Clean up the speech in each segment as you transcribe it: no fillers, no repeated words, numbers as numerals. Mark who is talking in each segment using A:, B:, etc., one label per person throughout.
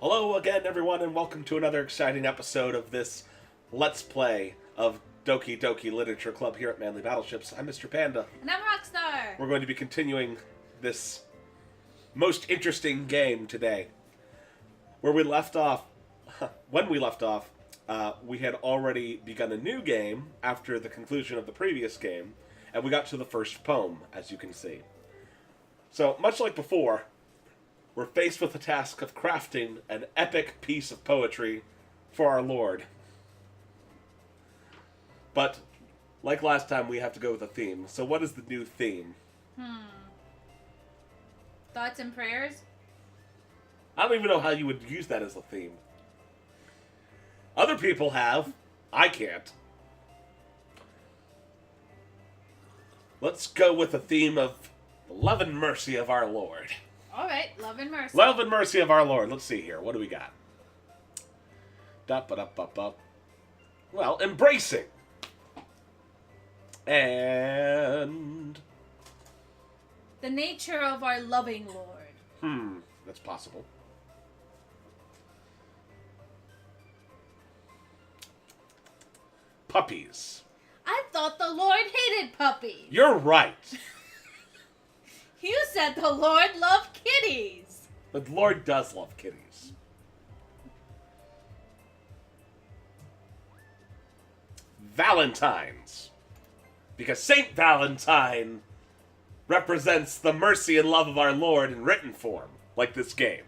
A: Hello again, everyone, and welcome to another exciting episode of this Let's Play of Doki Doki Literature Club here at Manly Battleships. I'm Mr. Panda.
B: And I'm Rockstar.
A: We're going to be continuing this most interesting game today. Where we left off, when we left off, we had already begun a new game after the conclusion of the previous game, and we got to the first poem, as you can see. So, much like before, we're faced with the task of crafting an epic piece of poetry for our Lord. But, like last time, we have to go with a theme. So what is the new theme?
B: Thoughts and prayers?
A: I don't even know how you would use that as a theme. Other people have. I can't. Let's go with the theme of the love and mercy of our Lord.
B: Alright, love and mercy.
A: Love and mercy of our Lord. Let's see here. What do we got? Da-ba-da-ba-ba. Well, embracing. And...
B: the nature of our loving Lord.
A: That's possible. Puppies.
B: I thought the Lord hated puppies.
A: You're right.
B: You said the Lord loved kitties.
A: The Lord does love kitties. Valentines. Because Saint Valentine represents the mercy and love of our Lord in written form, like this game.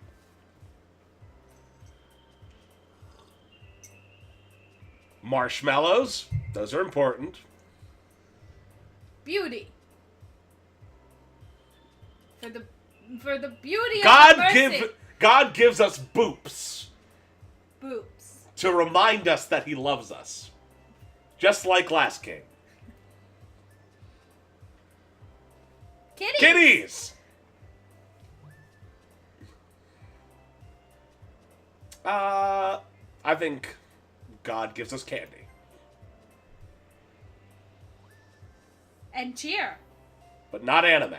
A: Marshmallows. Those are important.
B: Beauty. For the beauty of mercy.
A: God gives us boops.
B: Boops.
A: To remind us that he loves us. Just like last game.
B: Kitties.
A: Kitties! I think God gives us candy.
B: And cheer.
A: But not anime.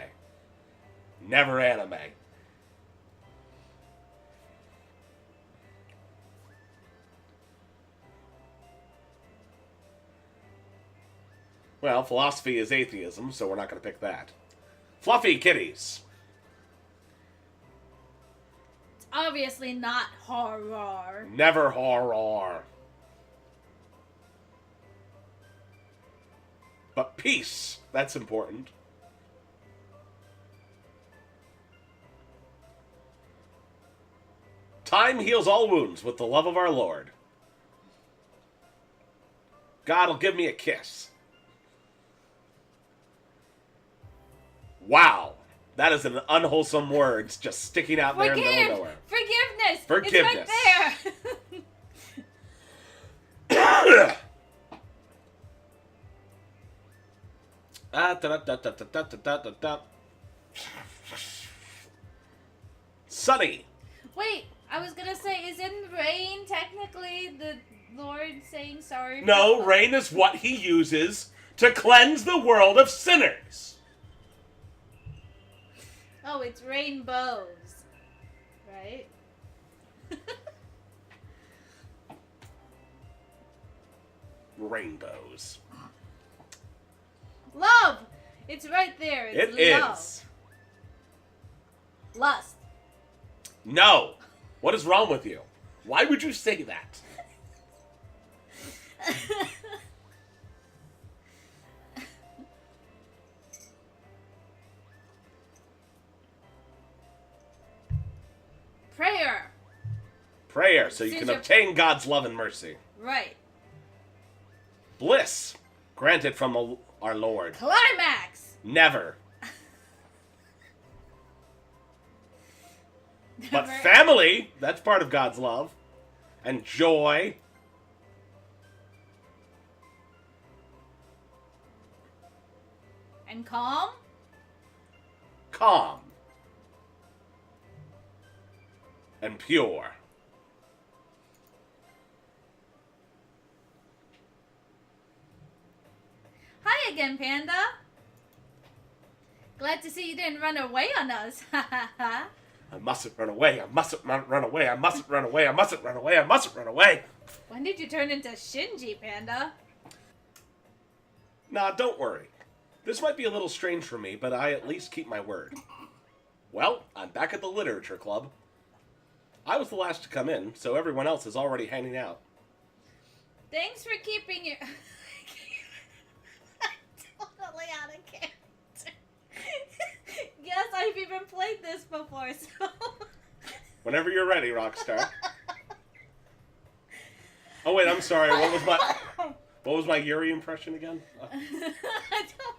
A: Never anime. Well, philosophy is atheism, so we're not going to pick that. Fluffy kitties.
B: It's obviously not horror.
A: Never horror. But peace. That's important. Time heals all wounds with the love of our Lord. God will give me a kiss. Wow. That is an unwholesome word just sticking out there in the middle of nowhere.
B: Forgiveness.
A: Forgiveness.
B: It's right there.
A: Sunny.
B: Wait, I was gonna say, isn't rain technically the Lord saying sorry?
A: No, rain is what he uses to cleanse the world of sinners.
B: Oh, it's rainbows. Right?
A: Rainbows.
B: Love! It's right there. It's love.
A: Is.
B: Lust.
A: No. What is wrong with you? Why would you say that?
B: Prayer.
A: Prayer, so you
B: Since
A: can
B: you're-
A: obtain God's love and mercy.
B: Right.
A: Bliss, granted from our Lord.
B: Climax.
A: Never. But
B: Never.
A: family, that's part of God's love. And joy.
B: And calm.
A: Calm. And pure.
B: Hi again, Panda. Glad to see you didn't run away on us. Ha ha ha.
A: I mustn't run away. I mustn't run away. I mustn't run away. I mustn't run away. I mustn't run away.
B: When did you turn into Shinji, Panda?
A: Nah, don't worry. This might be a little strange for me, but I at least keep my word. Well, I'm back at the literature club. I was the last to come in, so everyone else is already hanging out.
B: Thanks for keeping your... totally out of character. Yes, I've even played this before, so...
A: Whenever you're ready, Rockstar. Oh wait, I'm sorry. What was my Yuri impression again?
B: I don't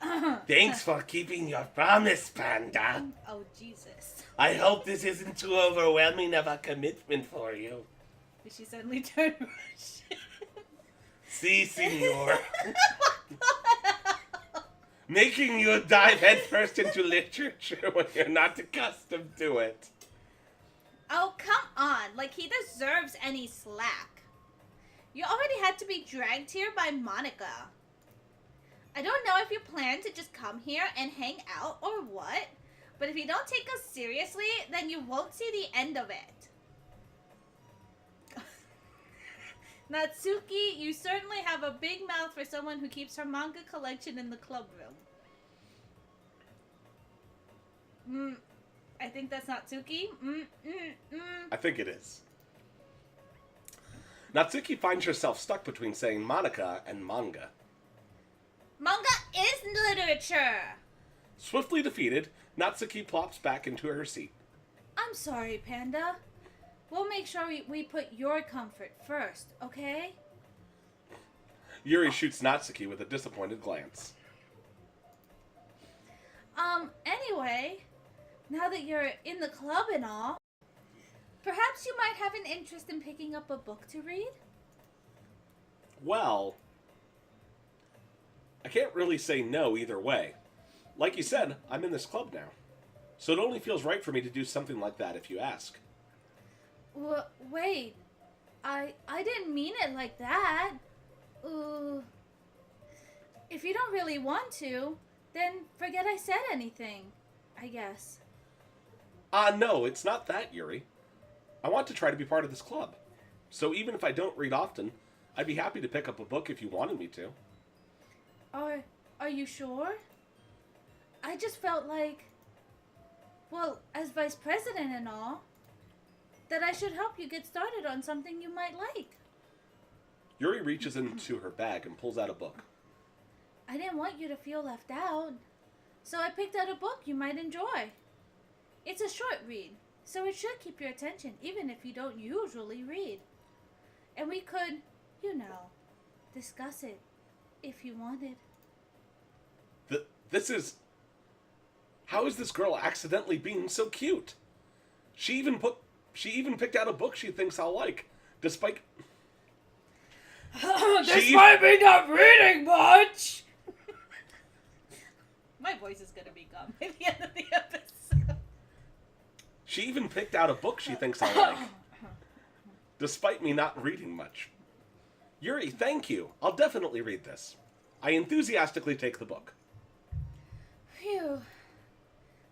B: remember.
A: Thanks for keeping your promise, Panda.
B: Oh, Jesus.
A: I hope this isn't too overwhelming of a commitment for you.
B: Did she suddenly turn Russian?
A: Si, senor. Making you dive headfirst into literature when you're not accustomed to it.
B: Oh, come on. Like, he deserves any slack. You already had to be dragged here by Monica. I don't know if you plan to just come here and hang out or what, but if you don't take us seriously, then you won't see the end of it. Natsuki, you certainly have a big mouth for someone who keeps her manga collection in the club room. I think that's Natsuki.
A: I think it is. Natsuki finds herself stuck between saying Monica and manga.
B: Manga is literature!
A: Swiftly defeated, Natsuki plops back into her seat.
B: I'm sorry, Panda. We'll make sure we put your comfort first, okay?
A: Yuri shoots Natsuki with a disappointed glance.
B: Anyway, now that you're in the club and all, perhaps you might have an interest in picking up a book to read?
A: Well, I can't really say no either way. Like you said, I'm in this club now. So it only feels right for me to do something like that if you ask.
B: Wait. I didn't mean it like that. If you don't really want to, then forget I said anything, I guess.
A: No, it's not that, Yuri. I want to try to be part of this club. So even if I don't read often, I'd be happy to pick up a book if you wanted me to.
B: Are you sure? I just felt like, well, as vice president and all, that I should help you get started on something you might like.
A: Yuri reaches into her bag and pulls out a book.
B: I didn't want you to feel left out, so I picked out a book you might enjoy. It's a short read, so it should keep your attention even if you don't usually read. And we could, discuss it if you wanted.
A: How is this girl accidentally being so cute? She even picked out a book she thinks I'll like, despite
B: me not reading much! My voice is gonna be gone by the end of the episode.
A: She even picked out a book she thinks I'll like, despite me not reading much. Yuri, thank you. I'll definitely read this. I enthusiastically take the book.
B: Phew.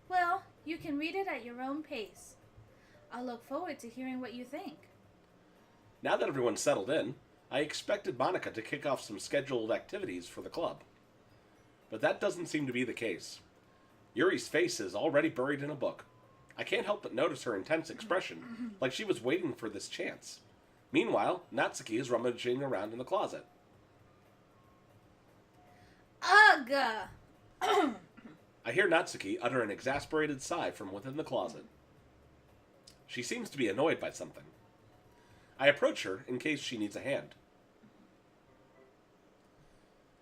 B: Well, you can read it at your own pace. I'll look forward to hearing what you think.
A: Now that everyone's settled in, I expected Monica to kick off some scheduled activities for the club. But that doesn't seem to be the case. Yuri's face is already buried in a book. I can't help but notice her intense expression, like she was waiting for this chance. Meanwhile, Natsuki is rummaging around in the closet.
B: Ugh!
A: I hear Natsuki utter an exasperated sigh from within the closet. She seems to be annoyed by something. I approach her in case she needs a hand.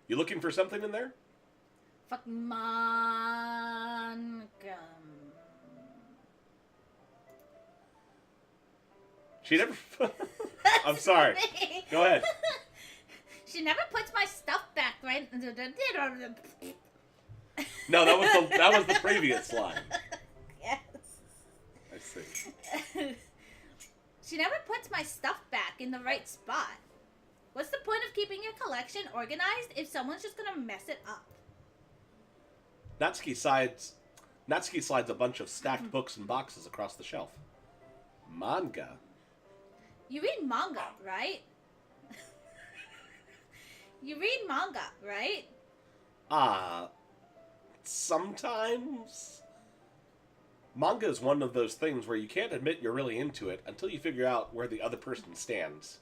A: You looking for something in there?
B: Fuck Monica.
A: She never... I'm sorry. Go ahead.
B: She never puts my stuff back, right?
A: No, that was the previous line.
B: Yes.
A: I see.
B: She never puts my stuff back in the right spot. What's the point of keeping your collection organized if someone's just gonna mess it up?
A: Natsuki sighs Natsuki slides a bunch of stacked books and boxes across the shelf. Manga?
B: You read manga, right? You read manga, right?
A: Sometimes. Manga is one of those things where you can't admit you're really into it until you figure out where the other person stands.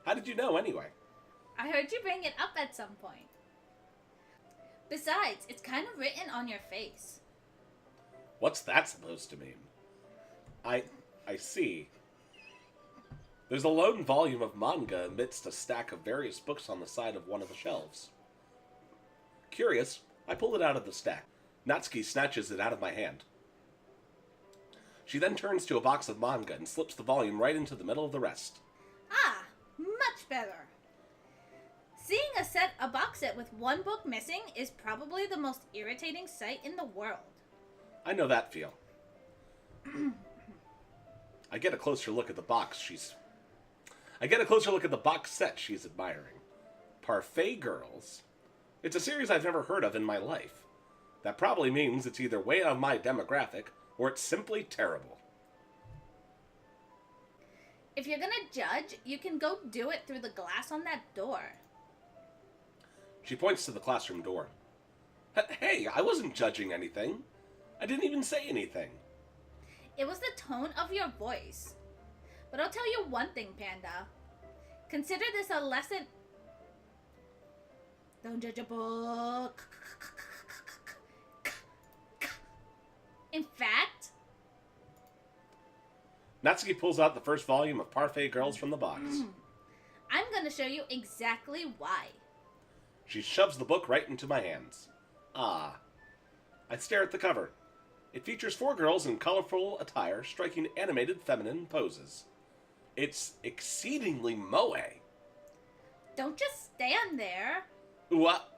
A: How did you know, anyway?
B: I heard you bring it up at some point. Besides, it's kind of written on your face.
A: What's that supposed to mean? I see. There's a lone volume of manga amidst a stack of various books on the side of one of the shelves. Curious, I pull it out of the stack. Natsuki snatches it out of my hand. She then turns to a box of manga and slips the volume right into the middle of the rest.
B: Ah, much better. Seeing a box set with one book missing is probably the most irritating sight in the world.
A: I know that feel. I get a closer look at the box set she's admiring. Parfait Girls? It's a series I've never heard of in my life. That probably means it's either way out of my demographic, or it's simply terrible.
B: If you're gonna judge, you can go do it through the glass on that door.
A: She points to the classroom door. Hey, I wasn't judging anything. I didn't even say anything.
B: It was the tone of your voice. But I'll tell you one thing, Panda. Consider this a lesson. Don't judge a book. In fact,
A: Natsuki pulls out the first volume of Parfait Girls from the box.
B: I'm gonna show you exactly why.
A: She shoves the book right into my hands. I stare at the cover. It features 4 girls in colorful attire striking animated feminine poses. It's exceedingly moe.
B: Don't just stand there.
A: What?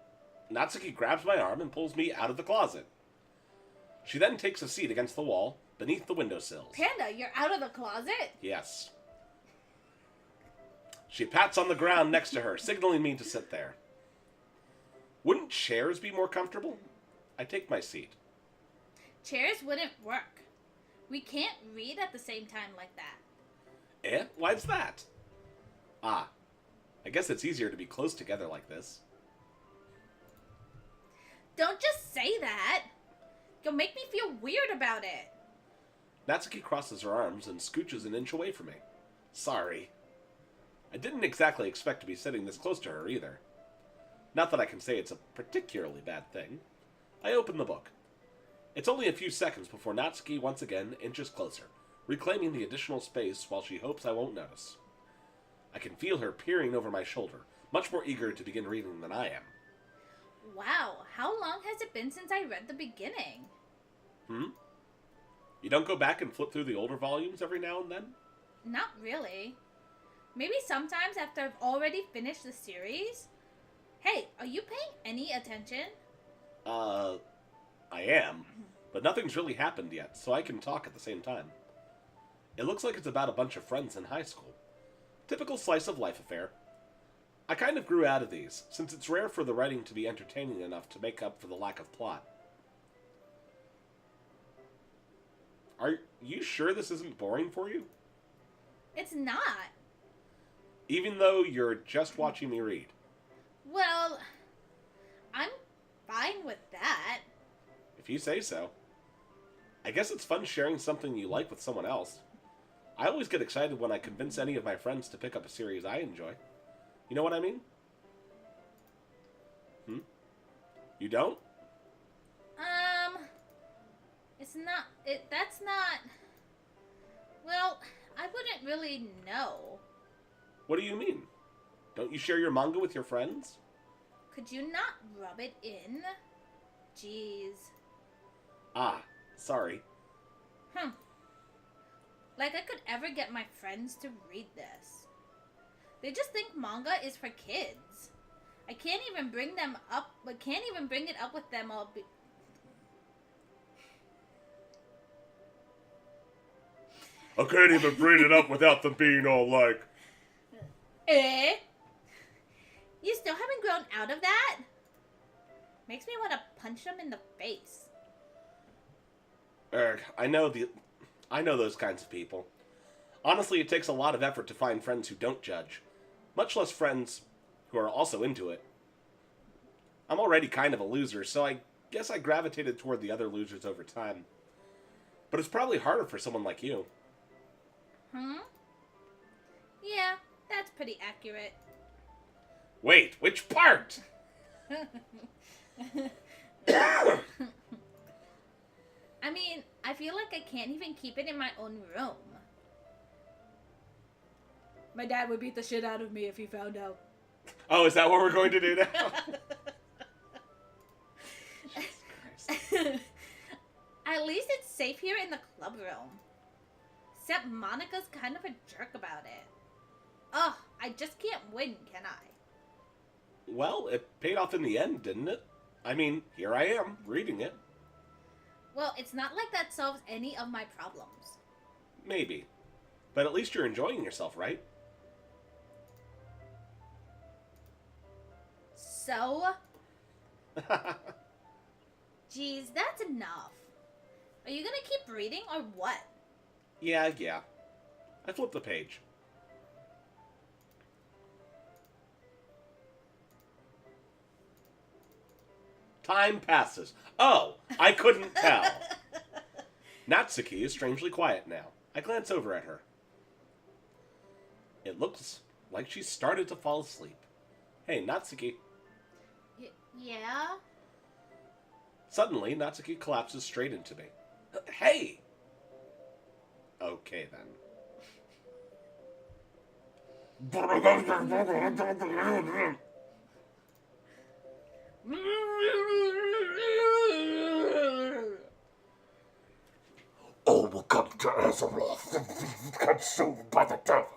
A: Natsuki grabs my arm and pulls me out of the closet. She then takes a seat against the wall, beneath the windowsills.
B: Panda, you're out of the closet?
A: Yes. She pats on the ground next to her, signaling me to sit there. Wouldn't chairs be more comfortable? I take my seat.
B: Chairs wouldn't work. We can't read at the same time like that.
A: Eh? Why's that? I guess it's easier to be close together like this.
B: Don't just say that. You'll make me feel weird about it.
A: Natsuki crosses her arms and scooches an inch away from me. Sorry. I didn't exactly expect to be sitting this close to her either. Not that I can say it's a particularly bad thing. I open the book. It's only a few seconds before Natsuki once again inches closer, reclaiming the additional space while she hopes I won't notice. I can feel her peering over my shoulder, much more eager to begin reading than I am.
B: Wow, how long has it been since I read the beginning?
A: You don't go back and flip through the older volumes every now and then?
B: Not really. Maybe sometimes after I've already finished the series. Hey, are you paying any attention?
A: I am, but nothing's really happened yet, so I can talk at the same time. It looks like it's about a bunch of friends in high school. Typical slice of life affair. I kind of grew out of these, since it's rare for the writing to be entertaining enough to make up for the lack of plot. Are you sure this isn't boring for you?
B: It's not.
A: Even though you're just watching me read?
B: Well, I'm fine with that.
A: If you say so. I guess it's fun sharing something you like with someone else. I always get excited when I convince any of my friends to pick up a series I enjoy. You know what I mean? You don't?
B: That's not... Well, I wouldn't really know.
A: What do you mean? Don't you share your manga with your friends?
B: Could you not rub it in? Jeez.
A: Sorry.
B: Like I could ever get my friends to read this. They just think manga is for kids. I can't even bring it up with them all.
A: I can't even bring it up without them being all like...
B: Eh? You still haven't grown out of that? Makes me want to punch them in the face.
A: I know those kinds of people. Honestly, it takes a lot of effort to find friends who don't judge, much less friends who are also into it. I'm already kind of a loser, so I guess I gravitated toward the other losers over time. But it's probably harder for someone like you.
B: Yeah, that's pretty accurate.
A: Wait, which part?
B: I mean, I feel like I can't even keep it in my own room. My dad would beat the shit out of me if he found out.
A: Oh, is that what we're going to do now?
B: At least it's safe here in the club room. Except Monica's kind of a jerk about it. Ugh, I just can't win, can I?
A: Well, it paid off in the end, didn't it? I mean, here I am, reading it.
B: Well, it's not like that solves any of my problems.
A: Maybe. But at least you're enjoying yourself, right?
B: So? Geez, that's enough. Are you gonna keep reading or what?
A: Yeah. I flipped the page. Time passes. Oh, I couldn't tell. Natsuki is strangely quiet now. I glance over at her. It looks like she's started to fall asleep. Hey, Natsuki.
B: Yeah?
A: Suddenly, Natsuki collapses straight into me. Hey! Okay, then.
C: All will come to Azeroth, consumed by the devil.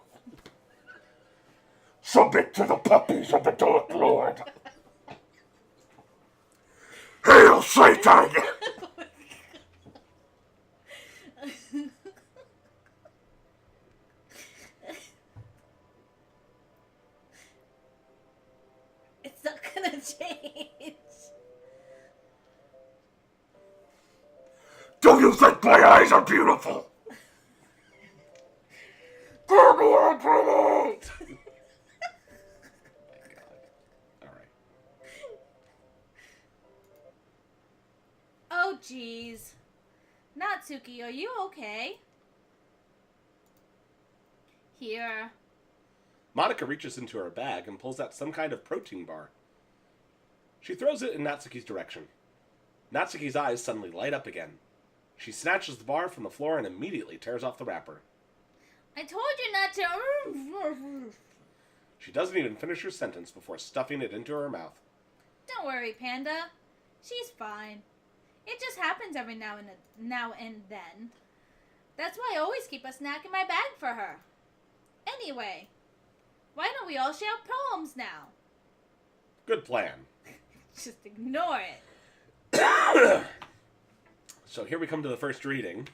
C: Submit to the puppies of the Dark Lord. Hail Satan!
B: It's not gonna change.
C: Do you think my eyes are beautiful? Tell me I'm pretty!
B: Oh, jeez. Natsuki, are you okay? Here.
A: Monica reaches into her bag and pulls out some kind of protein bar. She throws it in Natsuki's direction. Natsuki's eyes suddenly light up again. She snatches the bar from the floor and immediately tears off the wrapper.
B: I told you not to.
A: She doesn't even finish her sentence before stuffing it into her mouth.
B: Don't worry, Panda. She's fine. It just happens every now and then. That's why I always keep a snack in my bag for her. Anyway, why don't we all share poems now?
A: Good plan.
B: Just ignore it.
A: So here we come to the first reading.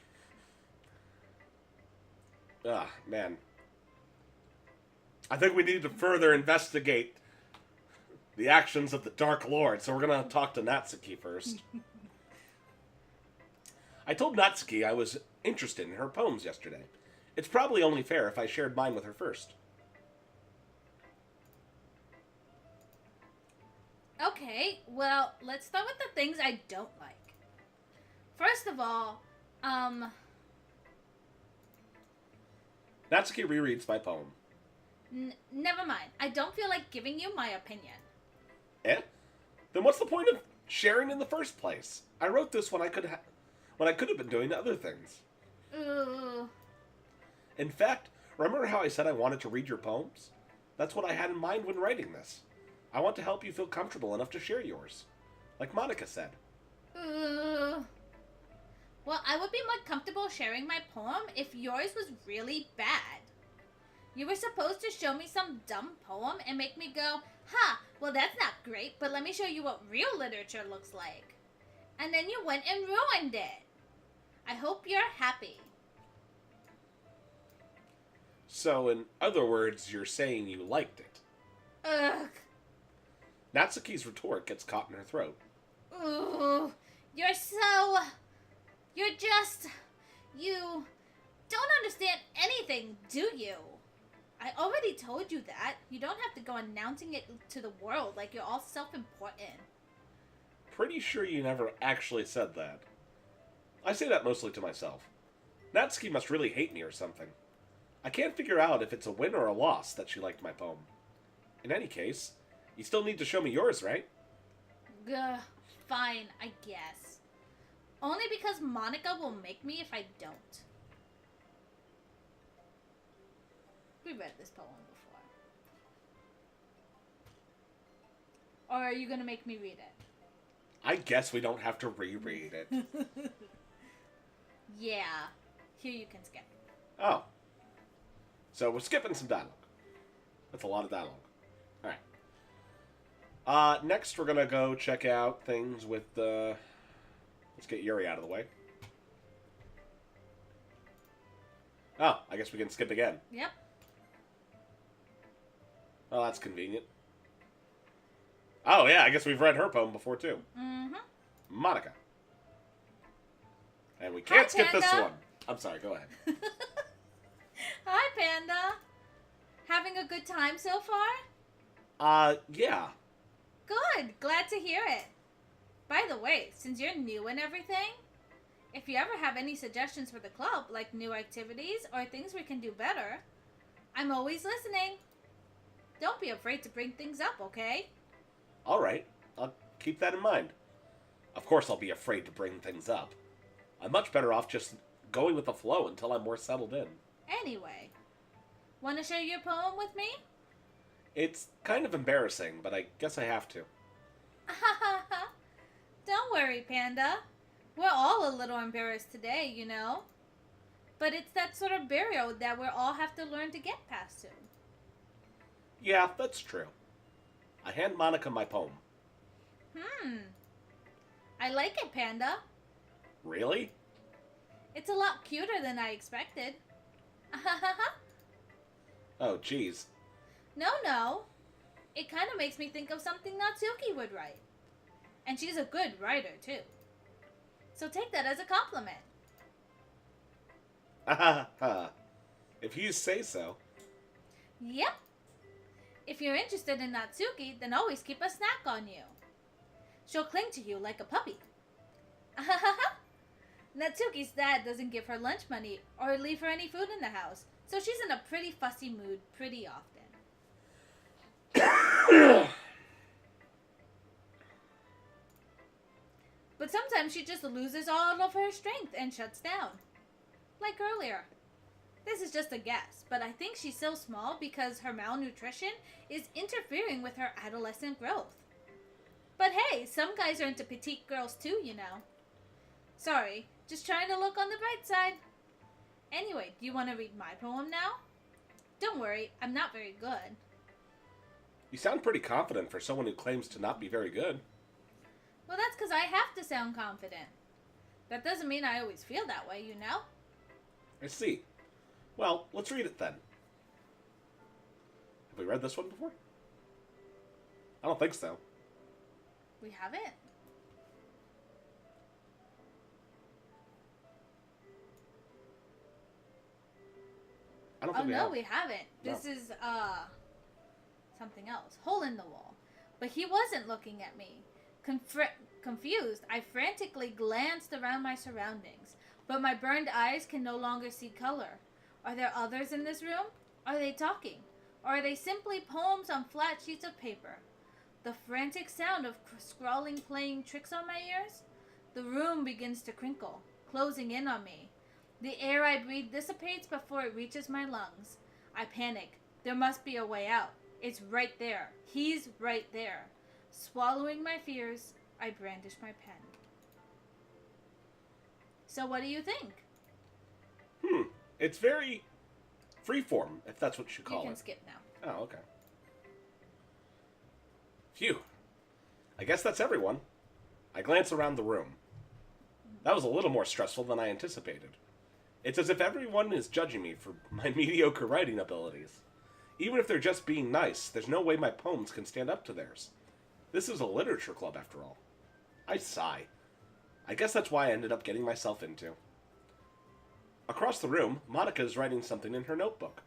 A: Ah, man. I think we need to further investigate the actions of the Dark Lord, so we're going to talk to Natsuki first. I told Natsuki I was interested in her poems yesterday. It's probably only fair if I shared mine with her first.
B: Okay, well, let's start with the things I don't like. First of all,
A: Natsuki rereads my poem.
B: Never mind. I don't feel like giving you my opinion.
A: Eh? Then what's the point of sharing in the first place? I wrote this when I could have been doing other things. In fact, remember how I said I wanted to read your poems? That's what I had in mind when writing this. I want to help you feel comfortable enough to share yours. Like Monica said.
B: Well, I would be more comfortable sharing my poem if yours was really bad. You were supposed to show me some dumb poem and make me go, well that's not great, but let me show you what real literature looks like. And then you went and ruined it. I hope you're happy.
A: So, in other words, you're saying you liked it.
B: Ugh.
A: Natsuki's retort gets caught in her throat.
B: Ooh, you're so You're just... You don't understand anything, do you? I already told you that. You don't have to go announcing it to the world like you're all self-important.
A: Pretty sure you never actually said that. I say that mostly to myself. Natsuki must really hate me or something. I can't figure out if it's a win or a loss that she liked my poem. In any case, you still need to show me yours, right?
B: Gah, fine, I guess. Only because Monica will make me if I don't. We read this poem before. Or are you gonna make me read it?
A: I guess we don't have to reread it.
B: Yeah. Here you can skip.
A: Oh. So we're skipping some dialogue. That's a lot of dialogue. Alright. Next we're gonna go check out things with let's get Yuri out of the way. Oh, I guess we can skip again.
B: Yep.
A: Oh, that's convenient. Oh, yeah, I guess we've read her poem before, too.
B: Mm-hmm.
A: Monica. And we can't skip this
B: Panda.
A: one. I'm sorry, go ahead.
B: Hi, Panda. Having a good time so far?
A: Yeah.
B: Good. Glad to hear it. By the way, since you're new and everything, if you ever have any suggestions for the club, like new activities or things we can do better, I'm always listening. Don't be afraid to bring things up, okay?
A: Alright, I'll keep that in mind. Of course I'll be afraid to bring things up. I'm much better off just going with the flow until I'm more settled in.
B: Anyway, want to share your poem with me?
A: It's kind of embarrassing, but I guess I have to.
B: Don't worry, Panda. We're all a little embarrassed today, you know? But it's that sort of barrier that we all have to learn to get past soon.
A: Yeah, that's true. I hand Monica my poem.
B: I like it, Panda.
A: Really?
B: It's a lot cuter than I expected.
A: Oh, jeez.
B: No. It kind of makes me think of something Natsuki would write. And she's a good writer, too. So take that as a compliment.
A: If you say so.
B: Yep. If you're interested in Natsuki, then always keep a snack on you. She'll cling to you like a puppy. Natsuki's dad doesn't give her lunch money or leave her any food in the house, so she's in a pretty fussy mood pretty often. But sometimes she just loses all of her strength and shuts down. Like earlier. This is just a guess, but I think she's so small because her malnutrition is interfering with her adolescent growth. But hey, some guys are into petite girls too, you know. Sorry, just trying to look on the bright side. Anyway, do you want to read my poem now? Don't worry, I'm not very good.
A: You sound pretty confident for someone who claims to not be very good.
B: Well, that's because I have to sound confident. That doesn't mean I always feel that way, you know?
A: I see. Well, let's read it then. Have we read this one before? I don't think so.
B: We haven't.
A: I don't
B: Oh
A: think we
B: no,
A: have.
B: we haven't.
A: No.
B: This is something else. Hole in the wall. But he wasn't looking at me. Confused, I frantically glanced around my surroundings, but my burned eyes can no longer see color. Are there others in this room? Are they talking? Or are they simply poems on flat sheets of paper? The frantic sound of scrawling playing tricks on my ears? The room begins to crinkle, closing in on me. The air I breathe dissipates before it reaches my lungs. I panic. There must be a way out. It's right there. He's right there. Swallowing my fears, I brandish my pen. So what do you think?
A: It's very freeform, if that's what you call
B: You can
A: it.
B: skip now.
A: Oh, okay. Phew. I guess that's everyone. I glance around the room. That was a little more stressful than I anticipated. It's as if everyone is judging me for my mediocre writing abilities. Even if they're just being nice, there's no way my poems can stand up to theirs. This is a literature club, after all. I sigh. I guess that's why I ended up getting myself into. Across the room, Monica is writing something in her notebook.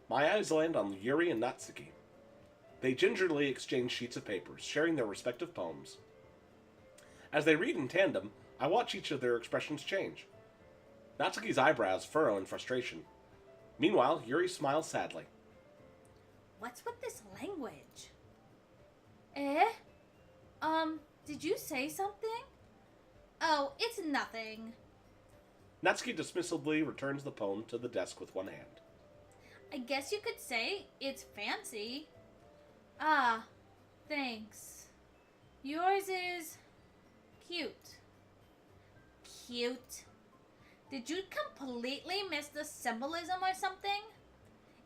A: My eyes land on Yuri and Natsuki. They gingerly exchange sheets of paper, sharing their respective poems. As they read in tandem, I watch each of their expressions change. Natsuki's eyebrows furrow in frustration. Meanwhile, Yuri smiles sadly.
B: What's with this language? Eh? Did you say something? Oh, it's nothing.
A: Natsuki dismissively returns the poem to the desk with one hand.
B: I guess you could say it's fancy. Ah, thanks. Yours is cute. Cute? Did you completely miss the symbolism or something?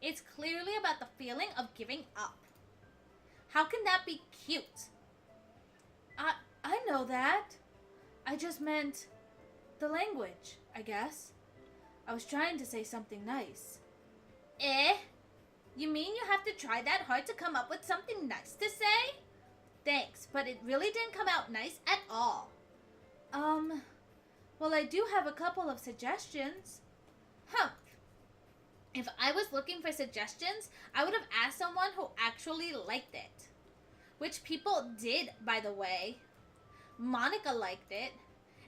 B: It's clearly about the feeling of giving up. How can that be cute? I know that. I just meant the language, I guess. I was trying to say something nice. Eh? You mean you have to try that hard to come up with something nice to say? Thanks, but it really didn't come out nice at all. Well, I do have a couple of suggestions. If I was looking for suggestions, I would have asked someone who actually liked it. Which people did, by the way. Monica liked it,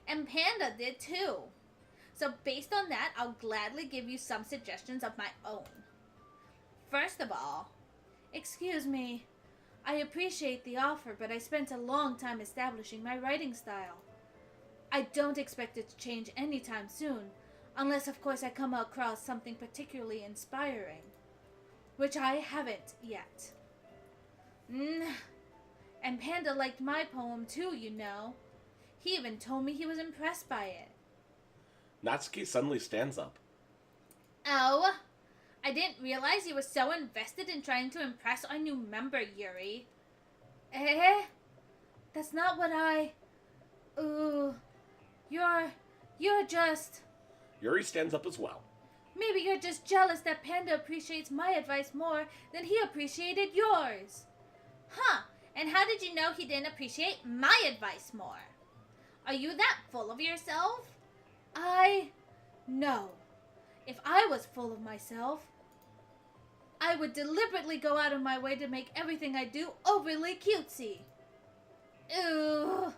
B: and Panda did too. So based on that, I'll gladly give you some suggestions of my own. First of all, excuse me, I appreciate the offer, but I spent a long time establishing my writing style. I don't expect it to change anytime soon, unless of course I come across something particularly inspiring, which I haven't yet. And Panda liked my poem too, you know. He even told me he was impressed by it.
A: Natsuki suddenly stands up.
B: Oh, I didn't realize you were so invested in trying to impress our new member, Yuri. Eh? That's not what I... Ooh, you're just...
A: Yuri stands up as well.
B: Maybe you're just jealous that Panda appreciates my advice more than he appreciated yours. Huh, and how did you know he didn't appreciate my advice more? Are you that full of yourself? No. If I was full of myself, I would deliberately go out of my way to make everything I do overly cutesy. Ooh.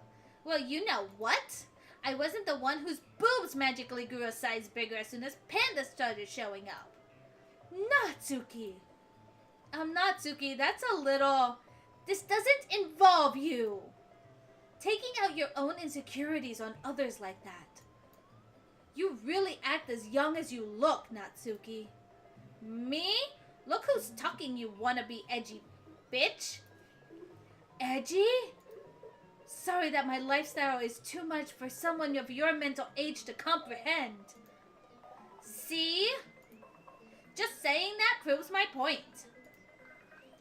B: Well, you know what? I wasn't the one whose boobs magically grew a size bigger as soon as Panda started showing up. Natsuki. Natsuki, that's a little... This doesn't involve you. Taking out your own insecurities on others like that. You really act as young as you look, Natsuki. Me? Look who's talking, you wannabe edgy bitch. Edgy? Sorry that my lifestyle is too much for someone of your mental age to comprehend. See? Just saying that proves my point.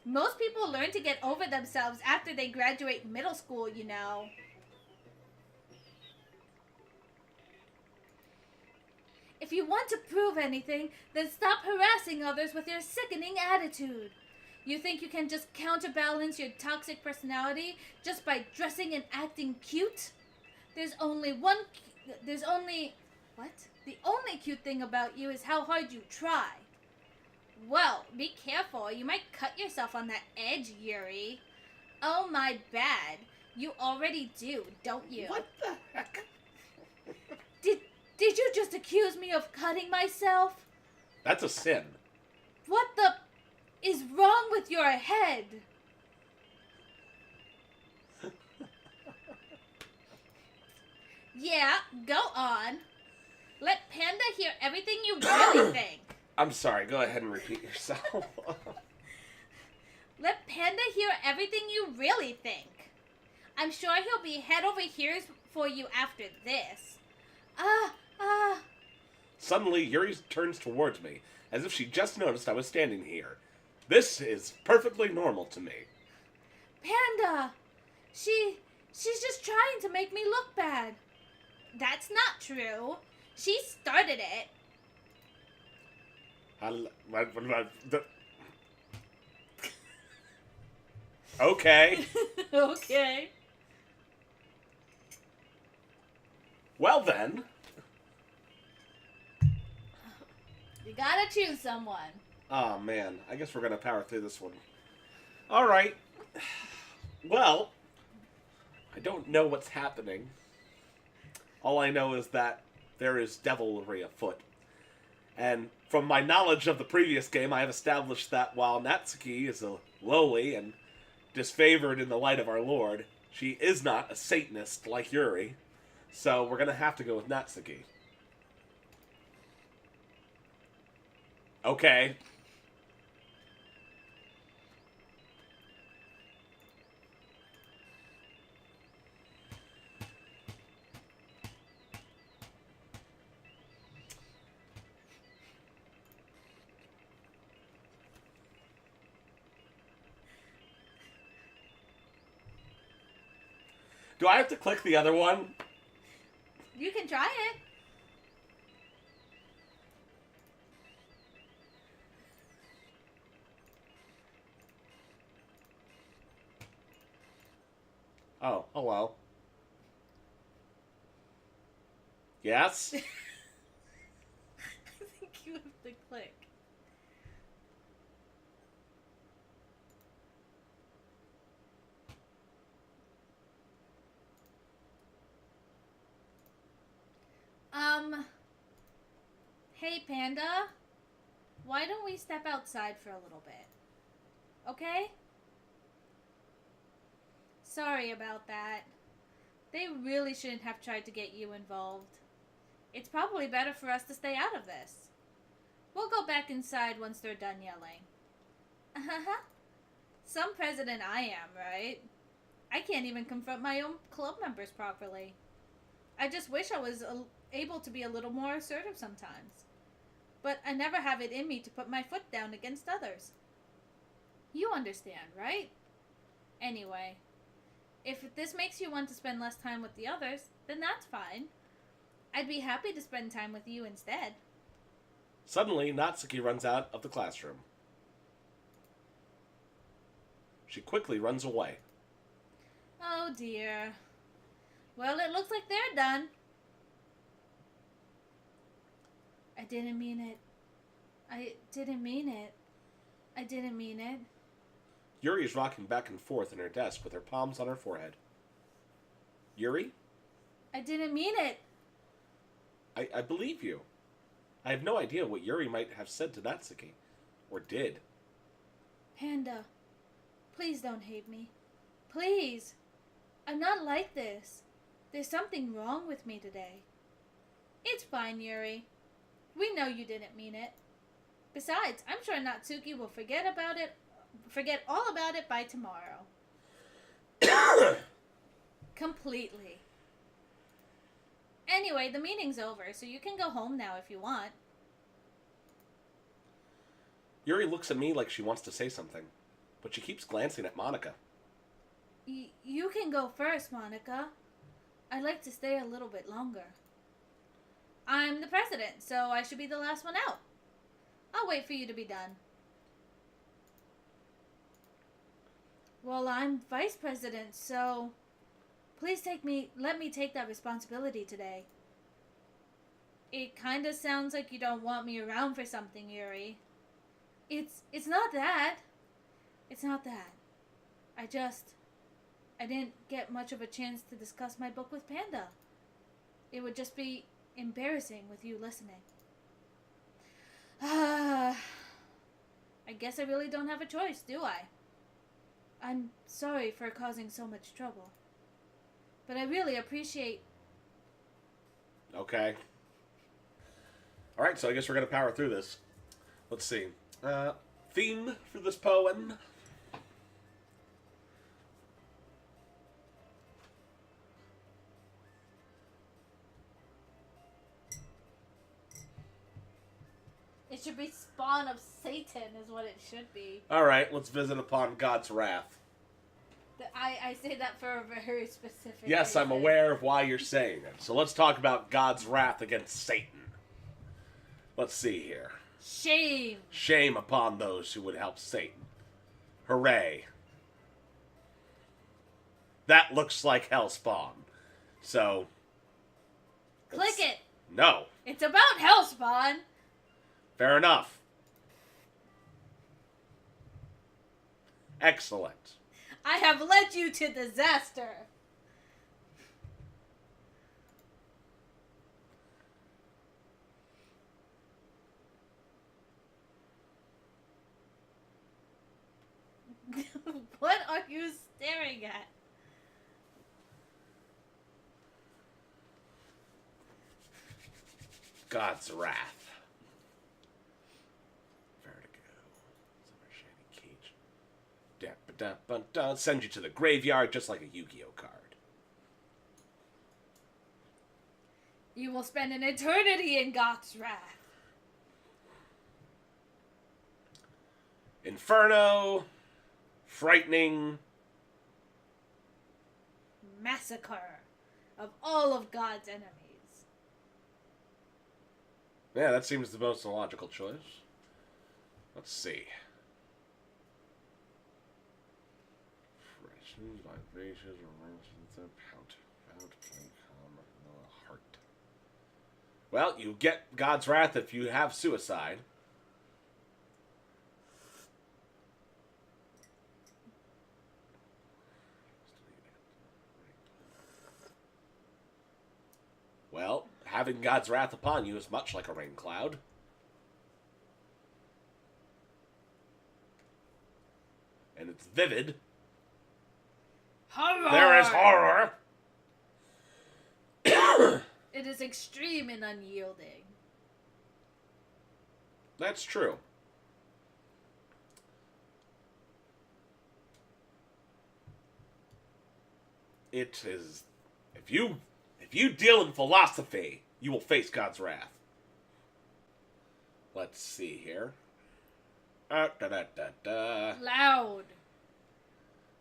B: Most people learn to get over themselves after they graduate middle school, you know. If you want to prove anything, then stop harassing others with your sickening attitude. You think you can just counterbalance your toxic personality just by dressing and acting cute? The only cute thing about you is how hard you try. Well, be careful. You might cut yourself on that edge, Yuri. Oh, my bad. You already do, don't you?
A: What the heck?
B: Did you just accuse me of cutting myself?
A: That's a sin.
B: What the is wrong with your head? Yeah, go on. Let Panda hear everything you really think.
A: I'm sorry, go ahead and repeat yourself.
B: Let Panda hear everything you really think. I'm sure he'll be head over heels for you after this.
A: Suddenly, Yuri turns towards me, as if she just noticed I was standing here. This is perfectly normal to me.
B: Panda! She's just trying to make me look bad. That's not true. She started it.
A: Okay.
B: Okay.
A: Well then,
B: You gotta choose someone.
A: oh man, I guess we're gonna power through this one. All right. Well, I don't know what's happening. All I know is that there is devilry afoot. And from my knowledge of the previous game, I have established that while Natsuki is a lowly and disfavored in the light of our Lord, she is not a Satanist like Yuri. So we're gonna have to go with Natsuki. Okay. Do I have to click the other one?
B: You can try it.
A: Oh, hello. Yes?
B: I think you have to click. Hey Panda, why don't we step outside for a little bit? Okay? Sorry about that. They really shouldn't have tried to get you involved. It's probably better for us to stay out of this. We'll go back inside once they're done yelling. Some president I am, right? I can't even confront my own club members properly. I just wish I was able to be a little more assertive sometimes. But I never have it in me to put my foot down against others. You understand, right? Anyway, if this makes you want to spend less time with the others, then that's fine. I'd be happy to spend time with you instead.
A: Suddenly, Natsuki runs out of the classroom. She quickly runs away.
B: Oh dear. Well, it looks like they're done. I didn't mean it. I didn't mean it. I didn't mean it.
A: Yuri is rocking back and forth in her desk with her palms on her forehead. Yuri?
B: I didn't mean it.
A: I believe you. I have no idea what Yuri might have said to Natsuki. Or did.
B: Panda, please don't hate me. Please. I'm not like this. There's something wrong with me today. It's fine, Yuri. We know you didn't mean it. Besides, I'm sure Natsuki will forget all about it by tomorrow. Completely. Anyway, the meeting's over, so you can go home now if you want.
A: Yuri looks at me like she wants to say something, but she keeps glancing at Monica.
B: You can go first, Monica. I'd like to stay a little bit longer. I'm the president, so I should be the last one out. I'll wait for you to be done. Well, I'm vice president, so please let me take that responsibility today. It kinda sounds like you don't want me around for something, Yuri. It's not that. It's not that. I didn't get much of a chance to discuss my book with Panda. It would just be embarrassing with you listening. I guess I really don't have a choice, do I? I'm sorry for causing so much trouble. But I really appreciate...
A: Okay. Alright, so I guess we're going to power through this. Let's see. Theme for this poem.
B: It should be Spawn of Satan is what it should be.
A: Alright, let's visit upon God's wrath.
B: I say that for a very specific
A: Yes,
B: reason.
A: I'm aware of why you're saying it. So let's talk about God's wrath against Satan. Let's see here.
B: Shame.
A: Shame upon those who would help Satan. Hooray. That looks like Hellspawn. So,
B: Click it.
A: No.
B: It's about Hellspawn.
A: Fair enough. Excellent.
B: I have led you to disaster. What are you staring at?
A: God's wrath. Vertigo. Summer shiny cage. Send you to the graveyard just like a Yu-Gi-Oh card.
B: You will spend an eternity in God's wrath.
A: Inferno. Frightening.
B: Massacre of all of God's enemies.
A: Yeah, that seems the most logical choice. Let's see. Vivacious, heart. Well, you get God's wrath if you have suicide. Well, having God's wrath upon you is much like a rain cloud. And it's vivid.
B: Horror!
A: There is horror.
B: It is extreme and unyielding.
A: That's true. It is... If you deal in philosophy, you will face God's wrath. Let's see here.
B: Loud.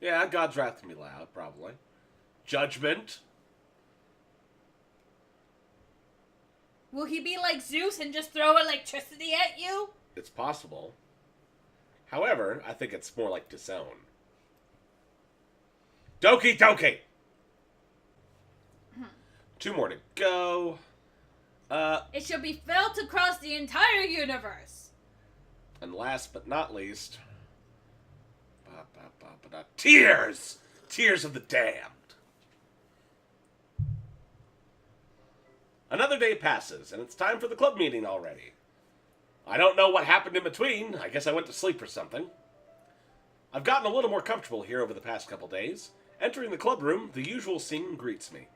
A: Yeah, God's wrath can be loud, probably. Judgment.
B: Will he be like Zeus and just throw electricity at you?
A: It's possible. However, I think it's more like disown. Doki Doki! 2 more to go.
B: It shall be felt across the entire universe.
A: And last but not least... Tears! Tears of the damned. Another day passes, and it's time for the club meeting already. I don't know what happened in between. I guess I went to sleep or something. I've gotten a little more comfortable here over the past couple days. Entering the club room, the usual scene greets me.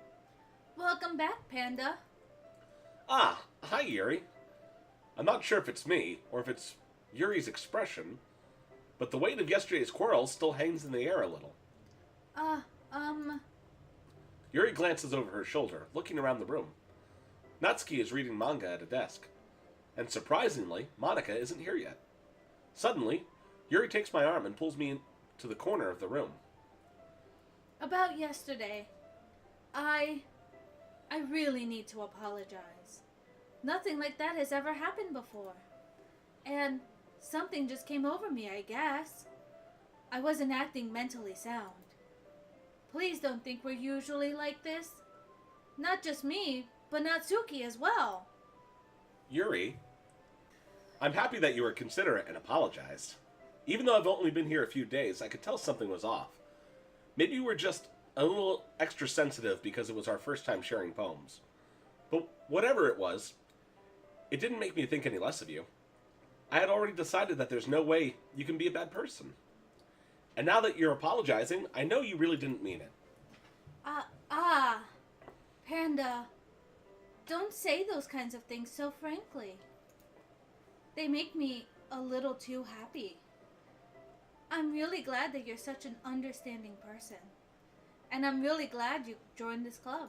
B: Welcome back, Panda.
A: Ah, hi, Yuri. I'm not sure if it's me, or if it's Yuri's expression, but the weight of yesterday's quarrel still hangs in the air a little. Yuri glances over her shoulder, looking around the room. Natsuki is reading manga at a desk. And surprisingly, Monica isn't here yet. Suddenly, Yuri takes my arm and pulls me into the corner of the room.
B: About yesterday, I really need to apologize. Nothing like that has ever happened before. And something just came over me, I guess. I wasn't acting mentally sound. Please don't think we're usually like this. Not just me, but Natsuki as well.
A: Yuri, I'm happy that you were considerate and apologized. Even though I've only been here a few days, I could tell something was off. Maybe you were just a little extra sensitive because it was our first time sharing poems. But whatever it was, it didn't make me think any less of you. I had already decided that there's no way you can be a bad person. And now that you're apologizing, I know you really didn't mean it.
B: Panda, don't say those kinds of things so frankly. They make me a little too happy. I'm really glad that you're such an understanding person. And I'm really glad you joined this club.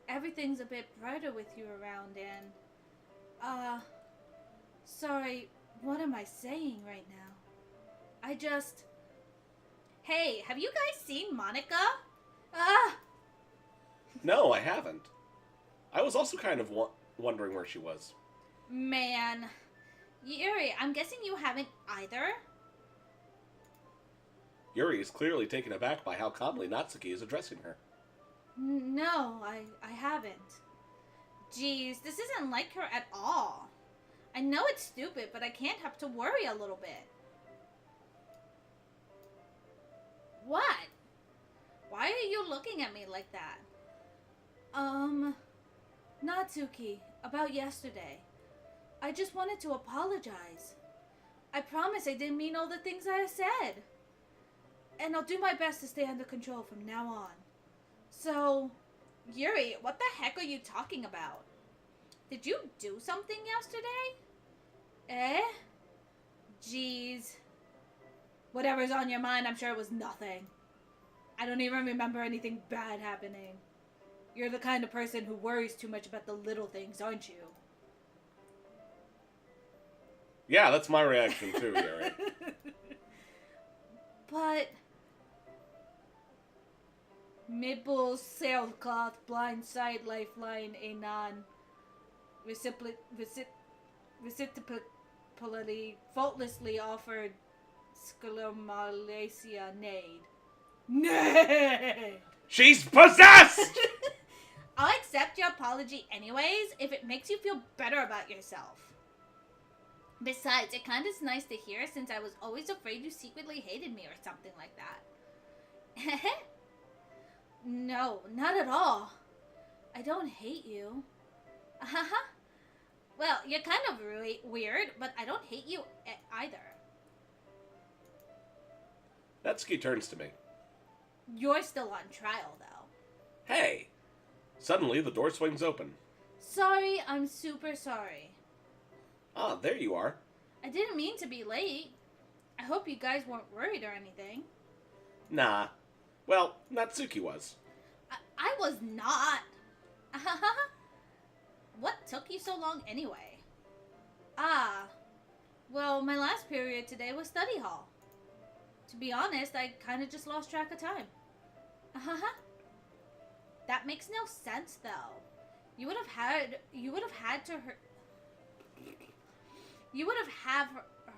B: Everything's a bit brighter with you around and... Sorry, what am I saying right now? Hey, have you guys seen Monica?
A: No, I haven't. I was also kind of wondering where she was.
B: Man. Yuri, I'm guessing you haven't either?
A: Yuri is clearly taken aback by how calmly Natsuki is addressing her.
B: No, I haven't. Jeez, this isn't like her at all. I know it's stupid, but I can't help to worry a little bit. What? Why are you looking at me like that? Natsuki, about yesterday. I just wanted to apologize. I promise I didn't mean all the things I said. And I'll do my best to stay under control from now on. So, Yuri, what the heck are you talking about? Did you do something yesterday? Eh? Jeez. Whatever's on your mind, I'm sure it was nothing. I don't even remember anything bad happening. You're the kind of person who worries too much about the little things, aren't you?
A: Yeah, that's my reaction too, Yuri.
B: But... Mibbles, sailcloth, blindside, lifeline, anon, reciprocally, faultlessly offered, scalomalacia, nade. Nade!
A: She's possessed!
B: I'll accept your apology anyways if it makes you feel better about yourself. Besides, it kinda is nice to hear since I was always afraid you secretly hated me or something like that. No, not at all. I don't hate you. Well, you're kind of really weird, but I don't hate you either.
A: Natsuki turns to me.
B: You're still on trial, though.
A: Hey! Suddenly, the door swings open.
B: Sorry, I'm super sorry.
A: Ah, there you are.
B: I didn't mean to be late. I hope you guys weren't worried or anything.
A: Nah. Well, Natsuki was.
B: I was not. What took you so long anyway? Ah, well, my last period today was study hall. To be honest, I kind of just lost track of time. That makes no sense, though. You would have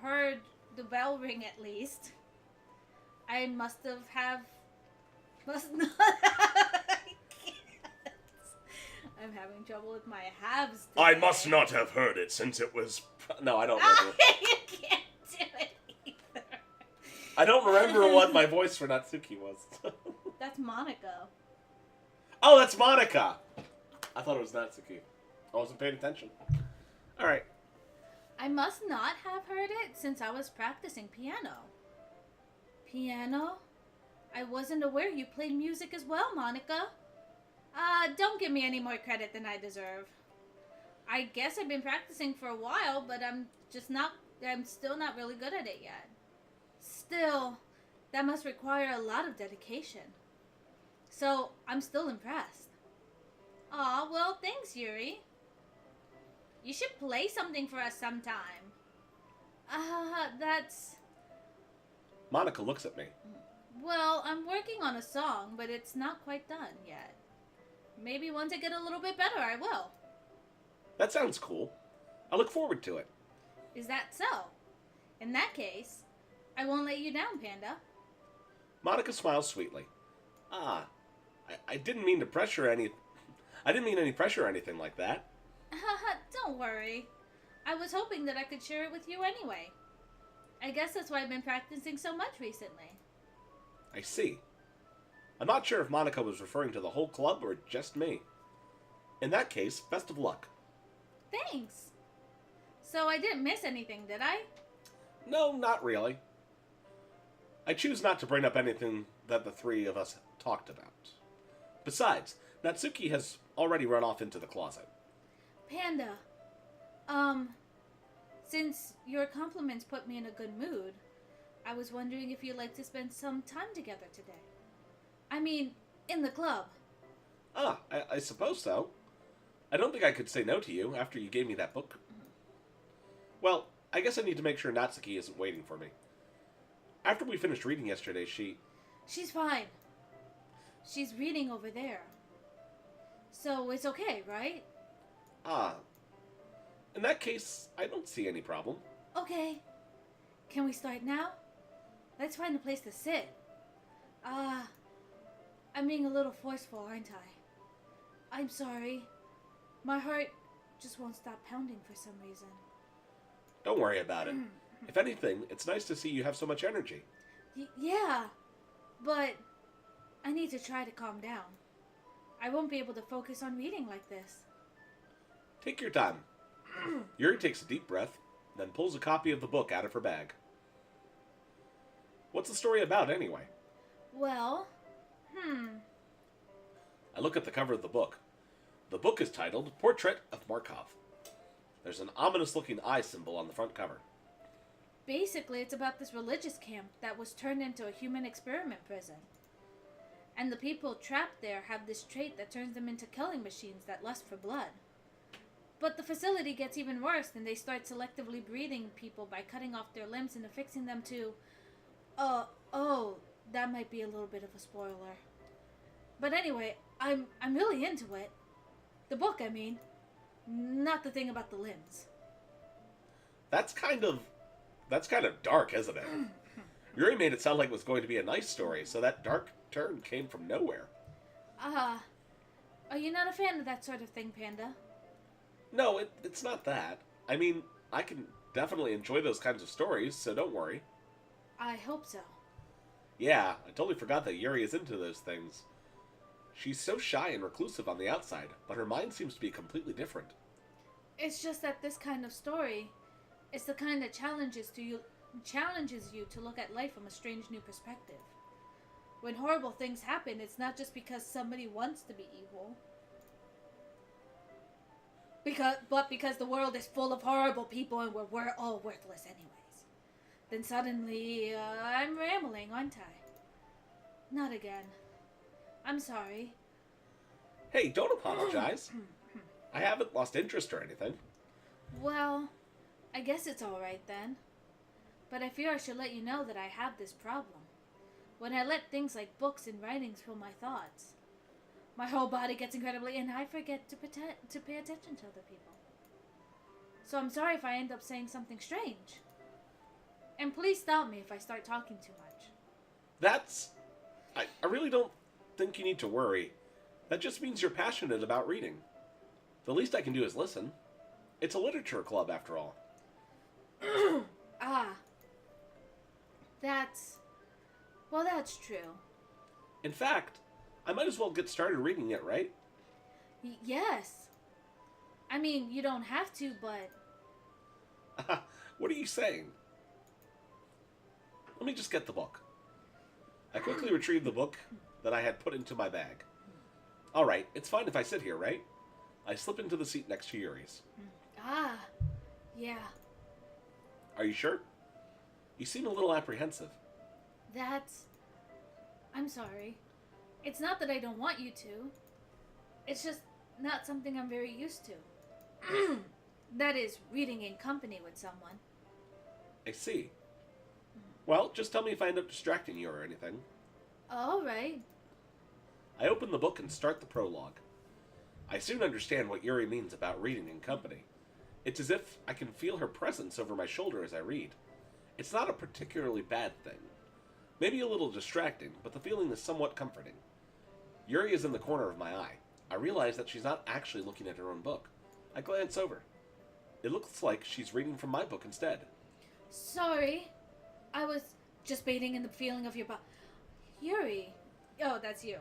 B: heard the bell ring at least. I must not. I can't. I'm having trouble with my halves today.
C: I must not have heard it since it was...
A: No, I don't remember.
B: You can't do it either.
A: I don't remember what my voice for Natsuki was.
B: That's Monica.
A: Oh, that's Monica! I thought it was Natsuki. I wasn't paying attention. Alright.
B: I must not have heard it since I was practicing piano. Piano? I wasn't aware you played music as well, Monica. Don't give me any more credit than I deserve. I guess I've been practicing for a while, but I'm still not really good at it yet. Still, that must require a lot of dedication. So, I'm still impressed. Aw, well, thanks, Yuri. You should play something for us sometime. That's...
A: Monica looks at me.
B: Well, I'm working on a song, but it's not quite done yet. Maybe once I get a little bit better, I will.
A: That sounds cool. I look forward to it.
B: Is that so? In that case, I won't let you down, Panda.
A: Monica smiles sweetly. I didn't mean to pressure any... I didn't mean any pressure or anything like that.
B: Don't worry. I was hoping that I could share it with you anyway. I guess that's why I've been practicing so much recently.
A: I see. I'm not sure if Monica was referring to the whole club or just me. In that case, best of luck.
B: Thanks. So I didn't miss anything, did I?
A: No, not really. I choose not to bring up anything that the three of us talked about. Besides, Natsuki has already run off into the closet.
B: Panda, since your compliments put me in a good mood, I was wondering if you'd like to spend some time together today. I mean, in the club.
A: I suppose so. I don't think I could say no to you after you gave me that book. Well, I guess I need to make sure Natsuki isn't waiting for me. After we finished reading yesterday,
B: She's fine. She's reading over there. So it's okay, right?
A: In that case, I don't see any problem.
B: Okay. Can we start now? Let's find a place to sit. I'm being a little forceful, aren't I? I'm sorry. My heart just won't stop pounding for some reason.
A: Don't worry about it. If anything, it's nice to see you have so much energy.
B: Yeah, but I need to try to calm down. I won't be able to focus on reading like this.
A: Take your time. Yuri takes a deep breath, then pulls a copy of the book out of her bag. What's the story about, anyway?
B: Well,
A: I look at the cover of the book. The book is titled Portrait of Markov. There's an ominous-looking eye symbol on the front cover.
B: Basically, it's about this religious camp that was turned into a human experiment prison. And the people trapped there have this trait that turns them into killing machines that lust for blood. But the facility gets even worse, and they start selectively breeding people by cutting off their limbs and affixing them to... that might be a little bit of a spoiler. But anyway, I'm really into it. The book, I mean. Not the thing about the limbs.
A: That's kind of dark, isn't it? Yuri made it sound like it was going to be a nice story, so that dark turn came from nowhere.
B: Are you not a fan of that sort of thing, Panda?
A: No, it's not that. I mean, I can definitely enjoy those kinds of stories, so don't worry.
B: I hope so.
A: Yeah, I totally forgot that Yuri is into those things. She's so shy and reclusive on the outside, but her mind seems to be completely different.
B: It's just that this kind of story is the kind that challenges you to look at life from a strange new perspective. When horrible things happen, it's not just because somebody wants to be evil. But because the world is full of horrible people and we're all worthless anyways. Then suddenly, I'm rambling, aren't I? Not again. I'm sorry.
A: Hey, don't apologize. I haven't lost interest or anything.
B: Well, I guess it's alright then. But I fear I should let you know that I have this problem. When I let things like books and writings fill my thoughts, my whole body gets incredibly, and I forget to pay attention to other people. So I'm sorry if I end up saying something strange. And please stop me if I start talking too much.
A: I really don't think you need to worry. That just means you're passionate about reading. The least I can do is listen. It's a literature club, after all.
B: That's true.
A: In fact, I might as well get started reading it, right?
B: Yes. I mean, you don't have to, but...
A: What are you saying? Let me just get the book. I quickly retrieved the book that I had put into my bag. Alright, it's fine if I sit here, right? I slip into the seat next to Yuri's.
B: Yeah.
A: Are you sure? You seem a little apprehensive.
B: I'm sorry. It's not that I don't want you to. It's just not something I'm very used to. That is, reading in company with someone.
A: I see. Well, just tell me if I end up distracting you or anything.
B: Alright.
A: I open the book and start the prologue. I soon understand what Yuri means about reading in company. It's as if I can feel her presence over my shoulder as I read. It's not a particularly bad thing. Maybe a little distracting, but the feeling is somewhat comforting. Yuri is in the corner of my eye. I realize that she's not actually looking at her own book. I glance over. It looks like she's reading from my book instead.
B: Sorry. I was just bathing in the feeling of your Yuri. Oh, that's you.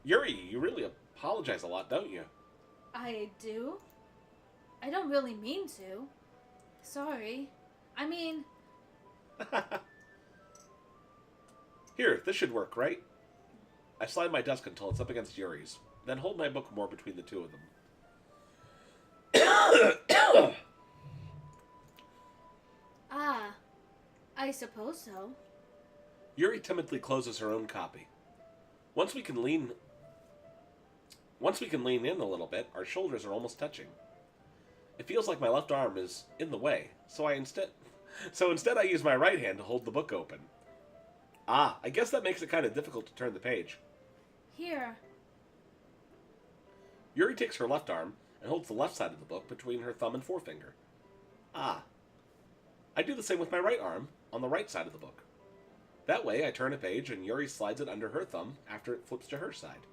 A: Yuri, you really apologize a lot, don't you?
B: I do? I don't really mean to. Sorry. I mean...
A: Here, this should work, right? I slide my desk until it's up against Yuri's, then hold my book more between the two of them.
B: I suppose so.
A: Yuri timidly closes her own copy. Once we can lean in a little bit, our shoulders are almost touching. It feels like my left arm is in the way, so instead I use my right hand to hold the book open. I guess that makes it kind of difficult to turn the page.
B: Here.
A: Yuri takes her left arm and holds the left side of the book between her thumb and forefinger. I do the same with my right arm on the right side of the book. That way, I turn a page and Yuri slides it under her thumb after it flips to her side.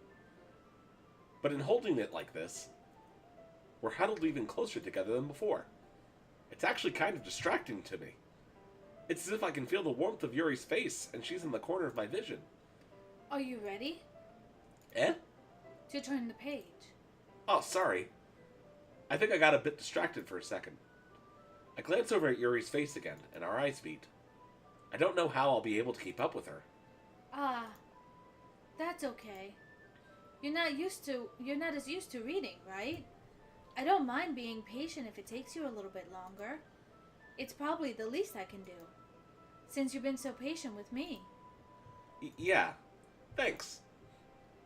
A: But in holding it like this, We're huddled even closer together than before. It's actually kind of distracting to me. It's as if I can feel the warmth of Yuri's face, and she's in the corner of my vision.
B: Are you ready?
A: Eh?
B: To turn the page.
A: Oh, sorry. I think I got a bit distracted for a second. I glance over at Yuri's face again, and our eyes meet. I don't know how I'll be able to keep up with her.
B: Ah, that's okay. You're not as used to reading, right? I don't mind being patient if it takes you a little bit longer. It's probably the least I can do, since you've been so patient with me.
A: Yeah, thanks.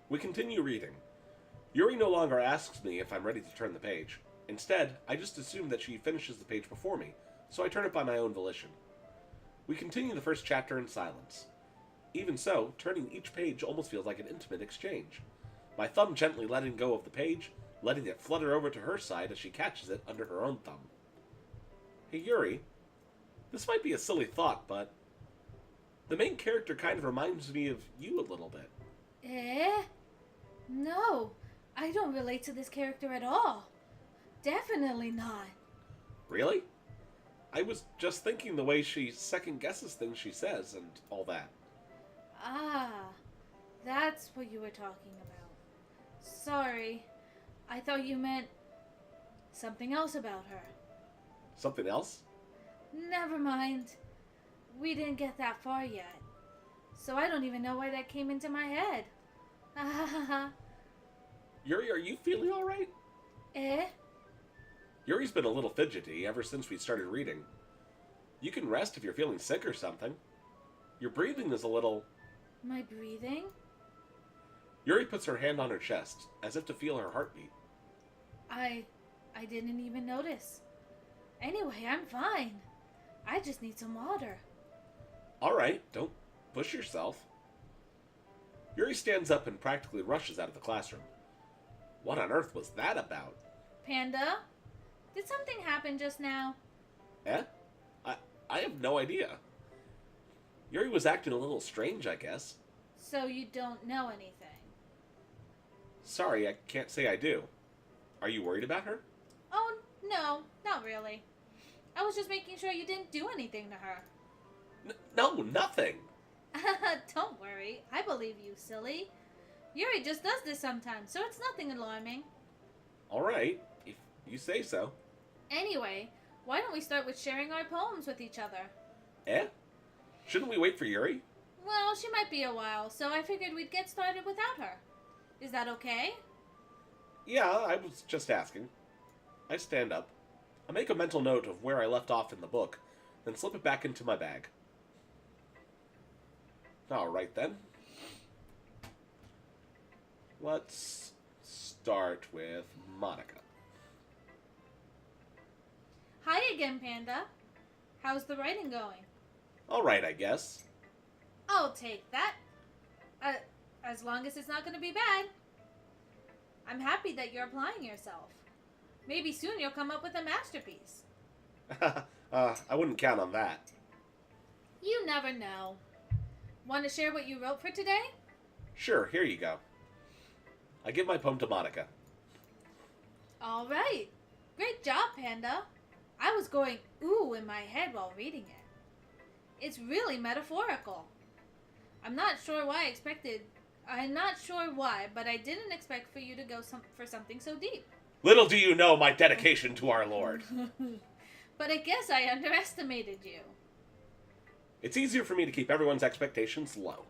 A: We continue reading. Yuri no longer asks me if I'm ready to turn the page. Instead, I just assume that she finishes the page before me, so I turn it by my own volition. We continue the first chapter in silence. Even so, turning each page almost feels like an intimate exchange. My thumb gently letting go of the page, letting it flutter over to her side as she catches it under her own thumb. Hey Yuri, this might be a silly thought, but the main character kind of reminds me of you a little bit.
B: Eh? No, I don't relate to this character at all. Definitely not.
A: Really? I was just thinking the way she second guesses things she says and all that.
B: Ah, that's what you were talking about. Sorry, I thought you meant something else about her.
A: Something else?
B: Never mind. We didn't get that far yet. So I don't even know why that came into my head.
A: Yuri, are you feeling alright?
B: Eh?
A: Yuri's been a little fidgety ever since we started reading. You can rest if you're feeling sick or something. Your breathing is a little...
B: My breathing?
A: Yuri puts her hand on her chest, as if to feel her heartbeat.
B: I didn't even notice. Anyway, I'm fine. I just need some water.
A: Alright, don't push yourself. Yuri stands up and practically rushes out of the classroom. What on earth was that about?
B: Panda? Did something happen just now?
A: Eh? I have no idea. Yuri was acting a little strange, I guess.
B: So you don't know anything?
A: Sorry, I can't say I do. Are you worried about her?
B: Oh, no, not really. I was just making sure you didn't do anything to her.
A: No, nothing.
B: Don't worry, I believe you, silly. Yuri just does this sometimes, so it's nothing alarming.
A: Alright, if you say so.
B: Anyway, why don't we start with sharing our poems with each other?
A: Eh? Shouldn't we wait for Yuri?
B: Well, she might be a while, so I figured we'd get started without her. Is that okay?
A: Yeah, I was just asking. I stand up. I make a mental note of where I left off in the book, then slip it back into my bag. Alright then. Let's start with Monica.
B: Hi again, Panda. How's the writing going?
A: Alright, I guess.
B: I'll take that. As long as it's not going to be bad. I'm happy that you're applying yourself. Maybe soon you'll come up with a masterpiece.
A: I wouldn't count on that.
B: You never know. Want to share what you wrote for today?
A: Sure, here you go. I give my poem to Monica.
B: All right. Great job, Panda. I was going ooh in my head while reading it. It's really metaphorical. I'm not sure why, but I didn't expect for you to go for something so deep.
A: Little do you know my dedication to our Lord.
B: But I guess I underestimated you.
A: It's easier for me to keep everyone's expectations low.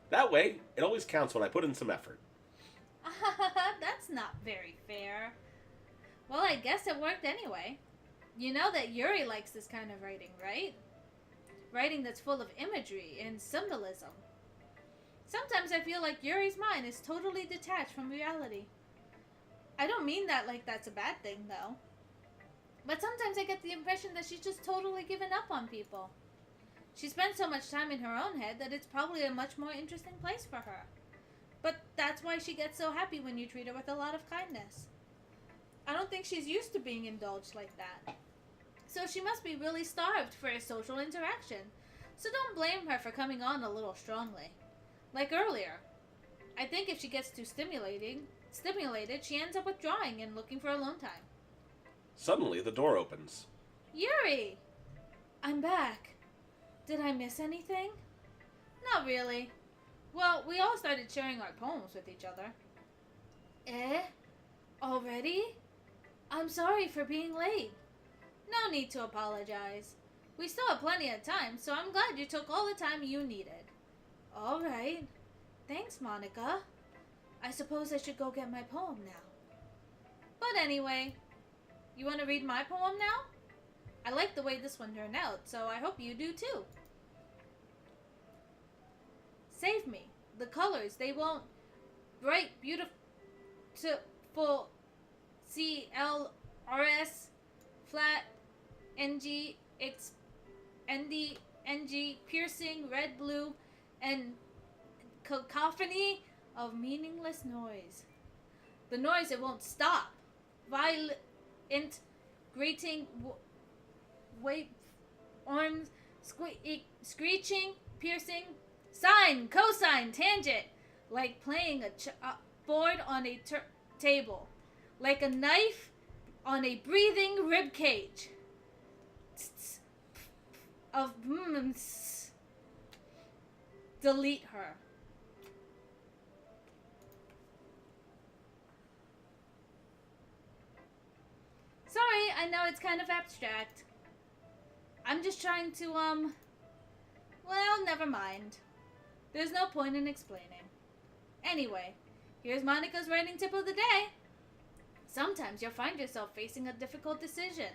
A: That way, it always counts when I put in some effort.
B: That's not very fair. Well, I guess it worked anyway. You know that Yuri likes this kind of writing, right? Writing that's full of imagery and symbolism. Sometimes I feel like Yuri's mind is totally detached from reality. I don't mean that like that's a bad thing, though. But sometimes I get the impression that she's just totally given up on people. She spends so much time in her own head that it's probably a much more interesting place for her. But that's why she gets so happy when you treat her with a lot of kindness. I don't think she's used to being indulged like that. So she must be really starved for a social interaction. So don't blame her for coming on a little strongly. Like earlier. I think if she gets too Stimulated, she ends up withdrawing and looking for alone time.
A: Suddenly, the door opens.
B: Yuri! I'm back. Did I miss anything? Not really. Well, we all started sharing our poems with each other. Eh? Already? I'm sorry for being late. No need to apologize. We still have plenty of time, so I'm glad you took all the time you needed. All right. Thanks, Monica. I suppose I should go get my poem now. But anyway, you want to read my poem now? I like the way this one turned out, so I hope you do too. Save me. The colors, they won't. Bright, beautiful, CLRS, flat, NG, NG, piercing, red, blue, and cacophony of meaningless noise. The noise, it won't stop. Violent, grating, wave, arms, screeching, piercing, sine, cosine, tangent, like playing a board on a table, like a knife on a breathing rib cage. Of delete her. Sorry, I know it's kind of abstract. I'm just trying to, well, never mind. There's no point in explaining. Anyway, here's Monica's writing tip of the day. Sometimes you'll find yourself facing a difficult decision.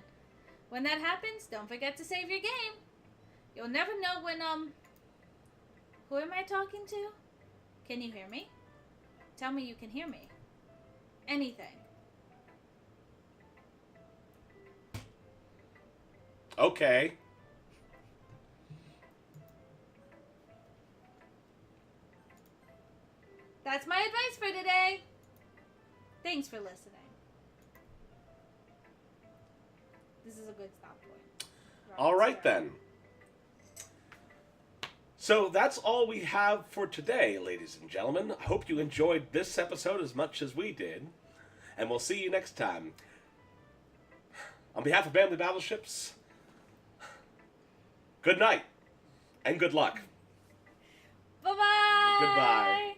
B: When that happens, don't forget to save your game. You'll never know when, who am I talking to? Can you hear me? Tell me you can hear me. Anything.
A: Okay.
B: That's my advice for today. Thanks for listening. This is a good stop point.
A: All right, then. So that's all we have for today, ladies and gentlemen. I hope you enjoyed this episode as much as we did. And we'll see you next time. On behalf of Family Battleships, good night and good luck.
B: Bye-bye.
A: Goodbye.